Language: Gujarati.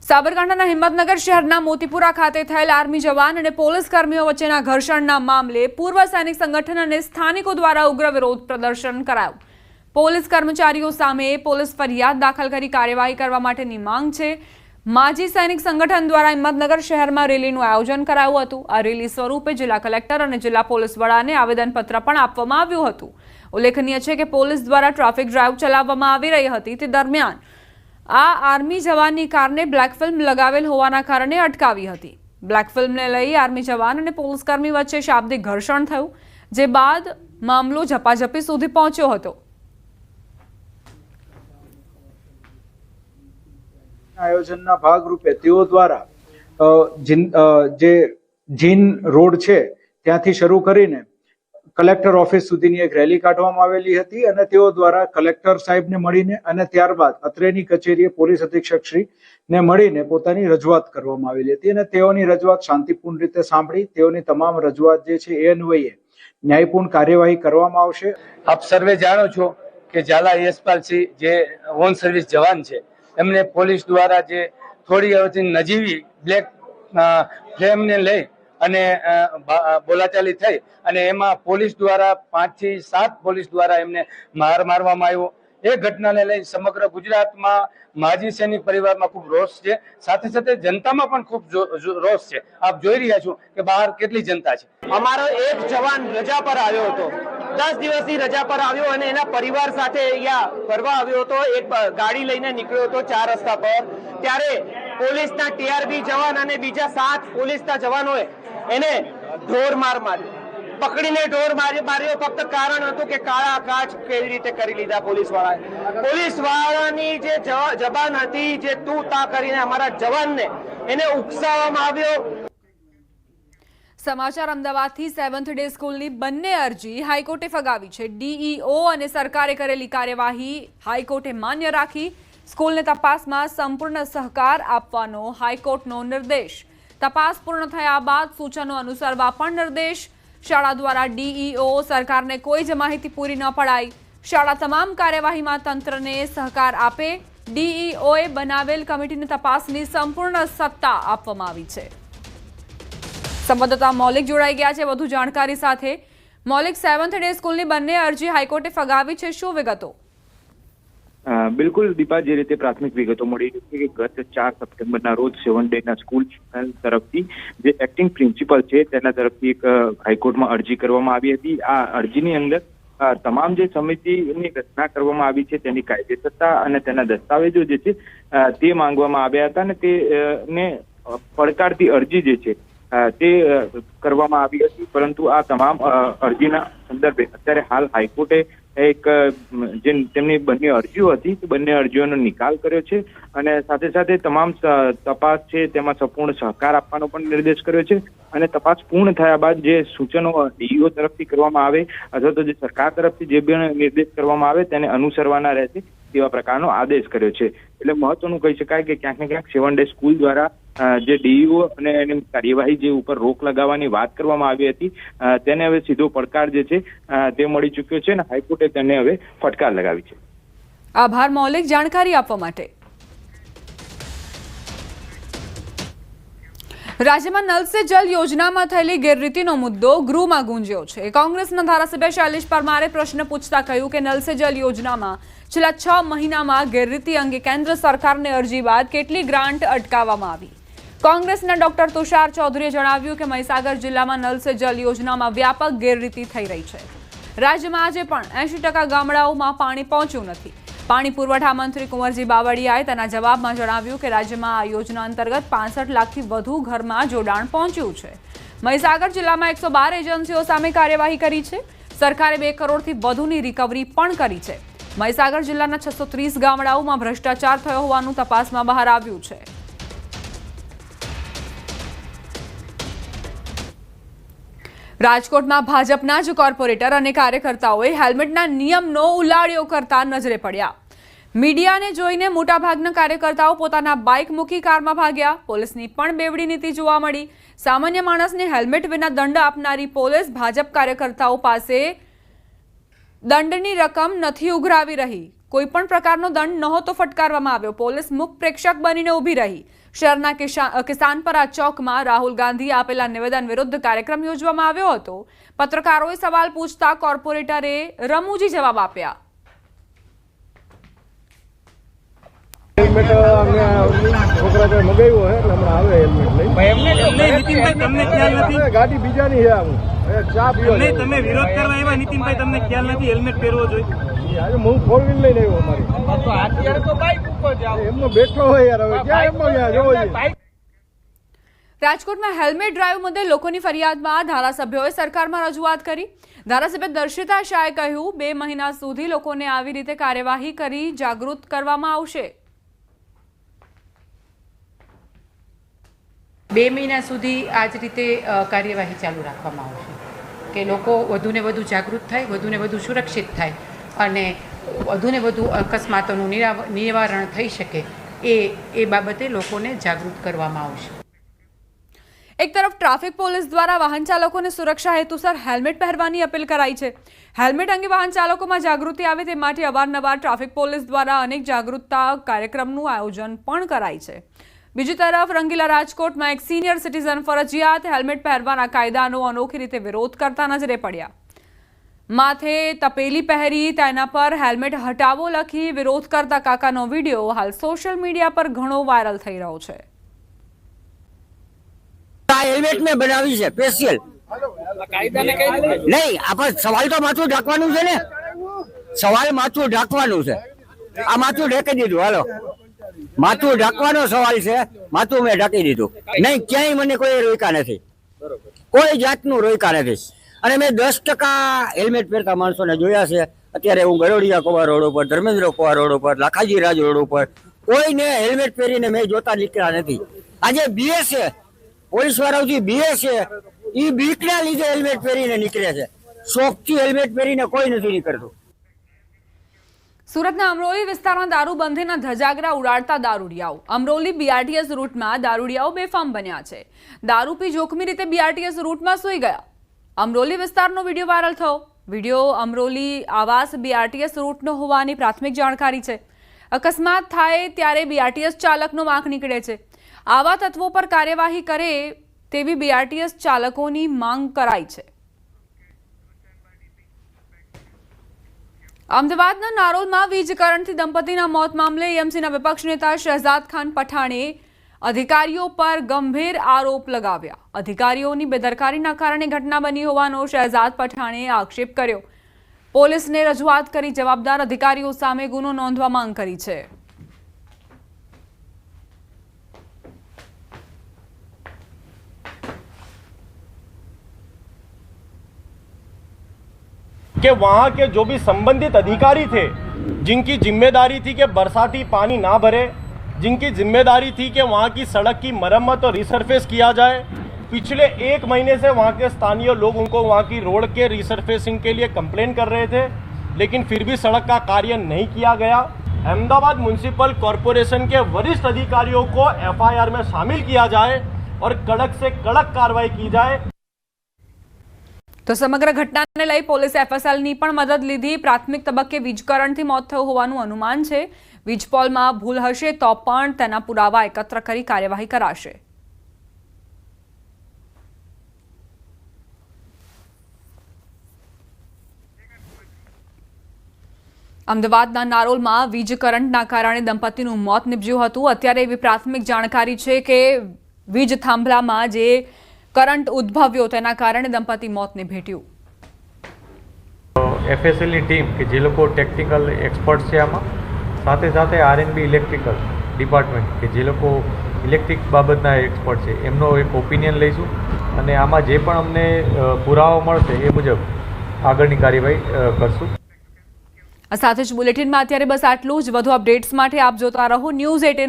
સાબરકાંઠાના હિંમતનગર શહેરના મોતીપુરા ખાતે થયેલ આર્મી જવાન અને પોલીસ કર્મીઓ વચ્ચેના ઘર્ષણના મામલે પૂર્વ સૈનિક સંગઠન અને સ્થાનિકો દ્વારા ઉગ્ર વિરોધ પ્રદર્શન કરાયું। પોલીસ કર્મચારીઓ સામે પોલીસ ફરિયાદ દાખલ કરી કાર્યવાહી કરવા માટેની માંગ છે। માજી સૈનિક સંગઠન દ્વારા હિંમતનગર શહેરમાં રેલીનું આયોજન કરાયું હતું। આ રેલી સ્વરૂપે જિલ્લા કલેક્ટર અને જિલ્લા પોલીસ વડાને આવેદનપત્ર પણ આપવામાં આવ્યું હતું। ઉલ્લેખનીય છે કે પોલીસ દ્વારા ટ્રાફિક ડ્રાઈવ ચલાવવામાં આવી રહી હતી। તે દરમિયાન આ આર્મી જવાનની કારને બ્લેક ફિલ્મ લગાવેલ હોવાના કારણે અટકાવી હતી। બ્લેક ફિલ્મને લઈ આર્મી જવાન અને પોલીસકર્મી વચ્ચે શાબ્દિક ઘર્ષણ થયું, જે બાદ મામલો ઝપાઝપી સુધી પહોંચ્યો હતો। આયોજનના ભાગરૂપે તેઓ દ્વારા જે જીન રોડ છે ત્યાંથી શરૂ કરીને કલેક્ટર ઓફિસ સુધીની એક રેલી કાઢવામાં આવેલી હતી અને તેઓ દ્વારા કલેક્ટર સાહેબને મળીને અને ત્યારબાદ અત્રેની કચેરીએ પોલીસ અધિક્ષક શ્રીને મળીને પોતાની રજૂઆત કરવામાં આવેલી હતી અને તેઓની રજૂઆત શાંતિપૂર્ણ રીતે સાંભળી તેઓની તમામ રજૂઆત જે છે એ અન્વયે ન્યાયપૂર્ણ કાર્યવાહી કરવામાં આવશે। આપ સર્વે જાણો છો કે ઝાલા યશપાલસિંહ જે ઓન સર્વિસ જવાન છે, એમને પોલીસ દ્વારા જે થોડી હવે નજીવી બ્લેક ફ્લેમને લઈ અને બોલાચાલી થઈ અને એમાં પોલીસ દ્વારા 5 થી 7 પોલીસ દ્વારા એમને મારવામાં આવ્યો। એ ઘટનાને લઈ સમગ્ર ગુજરાતમાં માજી સૈનિક પરિવારમાં ખૂબ રોષ છે, સાથે સાથે જનતામાં પણ ખૂબ રોષ છે। આપ જોઈ રહ્યા છો કે બહાર કેટલી જનતા છે। અમારો એક જવાન રજા પર આવ્યો હતો, 10 દિવસની રજા પર આવ્યો અને એના પરિવાર સાથે અહીંયા ફરવા આવ્યો હતો। એક ગાડી લઈને નીકળ્યો હતો 4 રસ્તા પર, ત્યારે પોલીસના ટીઆરબી જવાન અને બીજા 7 પોલીસના જવાનોએ એને ઢોર માર માર્યો, પકડીને ઢોર માર્યો। ફક્ત કારણ હતું કે કાળા કાચ કેવી રીતે કરી લીધા પોલીસ વાળાની જે જબાન હતી, જે તું તા કરીને અમારા જવાનને એને ઉકસાવવામાં આવ્યો। સમાચાર અમદાવાદથી 7th ડે સ્કૂલની બંને અરજી હાઈકોર્ટે ફગાવી છે। ડીઈઓ અને સરકારે કરેલી કાર્યવાહી હાઈકોર્ટે માન્ય રાખી। સ્કૂલને તપાસમાં સંપૂર્ણ સહકાર આપવાનો હાઈકોર્ટનો નિર્દેશ। તપાસ પૂર્ણ થયા બાદ સૂચનો અનુસરવા પણ નિર્દેશ। શાળા દ્વારા ડીઈઓ સરકારને કોઈ જ માહિતી પૂરી ન પડાઈ। શાળા તમામ કાર્યવાહીમાં તંત્રને સહકાર આપે। ડીઈઓએ બનાવેલ કમિટીને તપાસની સંપૂર્ણ સત્તા આપવામાં આવી છે। સંવાદદાતા મૌલિક જોડાઈ ગયા છે વધુ જાણકારી સાથે। મૌલિક, 7th ડે સ્કૂલની બંને અરજી હાઈકોર્ટે ફગાવી છે, શું વિગતો? બિલકુલ દીપા, જે રીતે પ્રાથમિક વિગતો મળી છે કે ગત 4 સપ્ટેમ્બરના રોજ 7th ડેના સ્કૂલ તરફથી જે એક્ટિંગ પ્રિન્સિપલ છે તેના તરફથી એક હાઈકોર્ટમાં અરજી કરવામાં આવી હતી। આ અરજીની અંદર તમામ જે સમિતિની રચના કરવામાં આવી છે તેની કાયદેસરતા અને તેના દસ્તાવેજો જે છે તે માંગવામાં આવ્યા હતા અને તેને પડકારતી અરજી જે છે તે કરવામાં આવી હતી। પરંતુ આ તમામ અરજીના સંદર્ભે અત્યારે હાલ હાઈકોર્ટે એક જે તેમની બંને અરજીઓ હતી તે બંને અરજીઓનો નિકાલ કર્યો છે અને સાથે સાથે તમામ તપાસ છે તેમાં સંપૂર્ણ સહકાર આપવાનો પણ નિર્દેશ કર્યો છે અને તપાસ પૂર્ણ થયા બાદ જે સૂચનો ડીઈઓ તરફથી કરવામાં આવે અથવા તો જે સરકાર તરફથી જે પણ નિર્દેશ કરવામાં આવે તેને અનુસરવાના રહેશે તેવા પ્રકારનો આદેશ કર્યો છે। એટલે મહત્વનું કહી શકાય કે ક્યાંક ને ક્યાંક 7th ડે સ્કૂલ દ્વારા જે ડીઈઓ અને એની કાર્યવાહી જે ઉપર રોક લગાવવાની વાત કરવામાં આવી હતી તેને હવે સીધો પડકાર જે છે તે મળી ચૂક્યો છે અને હાઈકોર્ટે તેને હવે ફટકાર લગાવી છે। આભાર મૌલિક, જાણકારી આપવા માટે। રાજ્યમાં નલ સે જલ યોજનામાં થયેલી ગેરરીતિનો મુદ્દો ગૃહમાં ગુંજ્યો છે। કોંગ્રેસના ધારાસભ્ય શૈલેષ પરમારે પ્રશ્ન પૂછતા કહ્યું કે નલ સે જલ યોજનામાં છેલ્લા 6 મહિનામાં ગેરરીતિ અંગે કેન્દ્ર સરકારને અરજી બાદ કેટલી ગ્રાન્ટ અટકાવવામાં આવી। કોંગ્રેસના ડોક્ટર તુષાર ચૌધરીએ જણાવ્યું કે મહીસાગર જિલ્લામાં નલ સે જલ યોજનામાં વ્યાપક ગેરરીતિ થઈ રહી છે। રાજ્યમાં આજે પણ 80% ગામડાઓમાં પાણી પહોંચ્યું નથી। પાણી પુરવઠા મંત્રી કુંવરજી બાવળિયાએ તેના જવાબમાં જણાવ્યું કે રાજ્યમાં આ યોજના અંતર્ગત 65 લાખથી વધુ ઘરમાં જોડાણ પહોંચ્યું છે। મહીસાગર જિલ્લામાં 112 એજન્સીઓ સામે કાર્યવાહી કરી છે। સરકારે 2 કરોડથી વધુની રિકવરી પણ કરી છે। મહીસાગર જિલ્લાના 630 ગામડાઓમાં ભ્રષ્ટાચાર થયો હોવાનું તપાસમાં બહાર આવ્યું છે। રાજકોટમાં ભાજપના જ કોર્પોરેટર અને કાર્યકર્તાઓએ હેલ્મેટના નિયમનો ઉલાળ્યો કરતા નજરે પડ્યા। મીડિયાને જોઈને મોટાભાગના કાર્યકર્તાઓ પોતાના બાઇક મૂકી કારમાં ભાગ્યા। પોલીસની પણ બેવડી નીતિ જોવા મળી। સામાન્ય માણસને હેલ્મેટ વિના દંડ આપનારી પોલીસ ભાજપ કાર્યકર્તાઓ પાસે દંડની રકમ નથી ઉઘરાવી રહી। કોઈ પણ પ્રકારનો દંડ નહોતો ફટકારવામાં આવ્યો। પોલીસ મુખ પ્રેક્ષક બનીને ઊભી રહી। શહેરના કિસાનપરા ચોકમાં રાહુલ ગાંધીએ આપેલા નિવેદન વિરુદ્ધ કાર્યક્રમ યોજવામાં આવ્યો હતો. પત્રકારોએ સવાલ પૂછતા કોર્પોરેટરે રમૂજી જવાબ આપ્યા. હેલ્મેટ છોકરા મગાવ્યો હે એટલે હમણાં આવે હેલ્મેટ લઈ. તમને ખ્યાલ નથી? ગાડી બીજાની છે. આમ ચા પીવા તમે વિરોધ કરવા આવ્યા નીતિનભાઈ, તમને ખ્યાલ નથી હેલ્મેટ પહેરવો જોઈએ? આજે હું 4 વ્હીલ લઈને આવ્યો. અમારી એમનો બેઠો હોય યાર. હવે ક્યાં એમનો ક્યાં જોવો છે? રાજકોટમાં હેલ્મેટ ડ્રાઈવ મુદ્દે લોકોની ફરિયાદમાં ધારાસભ્યોએ સરકારમાં રજૂઆત કરી. ધારાસભ્ય દર્શિતા શાહે કહ્યું, 2 મહિના સુધી લોકોને આવી રીતે કાર્યવાહી કરી જાગૃત કરવામાં આવશે. 2 મહિના સુધી આ જ રીતે કાર્યવાહી ચાલુ રાખવામાં આવશે કે લોકો વધુને વધુ જાગૃત થાય, વધુને વધુ સુરક્ષિત થાય અને વધુને વધુ અકસ્માતોનું નિવારણ થઈ શકે એ બાબતે લોકોને જાગૃત કરવામાં આવશે. એક તરફ ટ્રાફિક પોલીસ દ્વારા વાહન ચાલકોને સુરક્ષા હેતુસર હેલ્મેટ પહેરવાની અપીલ કરાઈ છે. હેલ્મેટ અંગે વાહન ચાલકોમાં જાગૃતિ આવે તે માટે અવારનવાર ટ્રાફિક પોલીસ દ્વારા અનેક જાગૃતતા કાર્યક્રમનું આયોજન પણ કરાય છે. બીજી તરફ રંગીલા રાજકોટમાં એક સિનિયર સિટીઝન ફરજિયાત હેલ્મેટ પહેરવાના કાયદાનો અનોખી રીતે વિરોધ કરતા નજરે પડ્યા. માથે તપેલી પહેરી તેના પર હેલ્મેટ હટાવો લખી વિરોધ કરતા કાકાનો વિડીયો હાલ સોશિયલ મીડિયા પર ઘણો વાયરલ થઈ રહ્યો છે. હેલ્મેટ મેં બનાવી છે સ્પેશિયલ. નહીં, આપણે સવાલ તો માથું ઢાંકવાનું છે ને. સવાલ માથું ઢાંકવાનું છે. આ માથું ઢાંકી દીધું. હાલો, માથું ઢાંકવાનો સવાલ છે. માથું મેં ઢાંકી દીધું. નહીં, ક્યાંય મને કોઈ રોક્યા નથી. કોઈ જાતનું રોક્યા નથી. અને મેં 10% હેલ્મેટ પહેરતા માણસોને જોયા છે. અત્યારે હું ગરોડિયા કોવા રોડ ઉપર, ધર્મેન્દ્ર કોવા રોડ ઉપર, લાખાજી રાજ રોડ ઉપર કોઈને હેલ્મેટ પહેરીને મેં જોતા નીકળ્યા નથી. આજે બીએસ છે, પોલીસ વાળાઓથી બીએસ છે, એ બીકના લીધે હેલ્મેટ પહેરીને નીકળે છે. શોખથી હેલ્મેટ પહેરીને કોઈ નથી નીકળતું. સુરતના અમરોલી વિસ્તારમાં દારૂબંધીના ધજાગરા ઉડાડતા દારૂડિયાઓ. અમરોલી બીઆરટીએસ રૂટમાં દારૂડિયાઓ બેફામ બન્યા છે. દારૂ પી જોખમી રીતે બીઆરટીએસ રૂટમાં સૂઈ ગયા. અમરોલી વિસ્તારનો વિડીયો વાયરલ થયો. વિડીયો અમરોલી આવાસ બીઆરટીએસ રૂટનો હોવાની પ્રાથમિક જાણકારી છે. અકસ્માત થાય ત્યારે બીઆરટીએસ ચાલકનો વાંક નીકળે છે. આવા તત્વો પર કાર્યવાહી કરે તેવી બીઆરટીએસ ચાલકોની માંગ કરાઈ છે. અમદાવાદના નારોલમાં વીજ કરંટથી દંપતીના મોત મામલે એએમસીના વિપક્ષ નેતા શહેજાદ ખાન પઠાણે અધિકારીઓ પર ગંભીર આરોપ લગાવ્યા. અધિકારીઓની બેદરકારીના કારણે ઘટના બની હોવાનો શહેજાદ પઠાણે આક્ષેપ કર્યો. પોલીસને રજૂઆત કરી જવાબદાર અધિકારીઓ સામે ગુનો નોંધવા માંગ કરી છે. कि वहाँ के जो भी संबंधित अधिकारी थे, जिनकी जिम्मेदारी थी कि बरसाती पानी ना भरे, जिनकी जिम्मेदारी थी कि वहाँ की सड़क की मरम्मत और रिसरफेस किया जाए, पिछले 1 महीने से वहाँ के स्थानीय लोग उनको वहाँ की रोड के रिसरफेसिंग के लिए कंप्लेन कर रहे थे, लेकिन फिर भी सड़क का कार्य नहीं किया गया. अहमदाबाद म्यूनिसिपल कॉरपोरेशन के वरिष्ठ अधिकारियों को FIR में शामिल किया जाए और कड़क से कड़क कार्रवाई की जाए. તો સમગ્ર ઘટનાને લઈ પોલીસે FSLની પણ મદદ લીધી. પ્રાથમિક તબક્કે વીજ કરંટથી મોત થયું હોવાનું અનુમાન છે. વીજપોલમાં ભૂલ હશે તો પણ તેના પુરાવા એકત્ર કરી કાર્યવાહી કરાશે. અમદાવાદના નારોલમાં વીજ કરંટના કારણે દંપતીનું મોત નીપજ્યું હતું. અત્યારે એવી પ્રાથમિક જાણકારી છે કે વીજ થાંભલામાં જે કરંટ ઉદ્ભવ્યો તેના કારણે દંપતી મોતને ભેટ્યું. FSLની ટીમ કે જે લોકો ટેકનિકલ એક્સપર્ટ છે આમાં, સાથે સાથે RNB ઇલેક્ટ્રિકલ ડિપાર્ટમેન્ટ કે જે લોકો ઇલેક્ટ્રિક બાબતના એક્સપર્ટ છે, એમનો એક ઓપિનિયન લઈશું અને આમાં જે પણ અમને પુરાવા મળશે એ મુજબ આગળની કાર્યવાહી કરશું. આ સાથે જ બુલેટિનમાં અત્યારે બસ આટલું જ. વધુ અપડેટ્સ માટે આપ જોતા રહો News 18.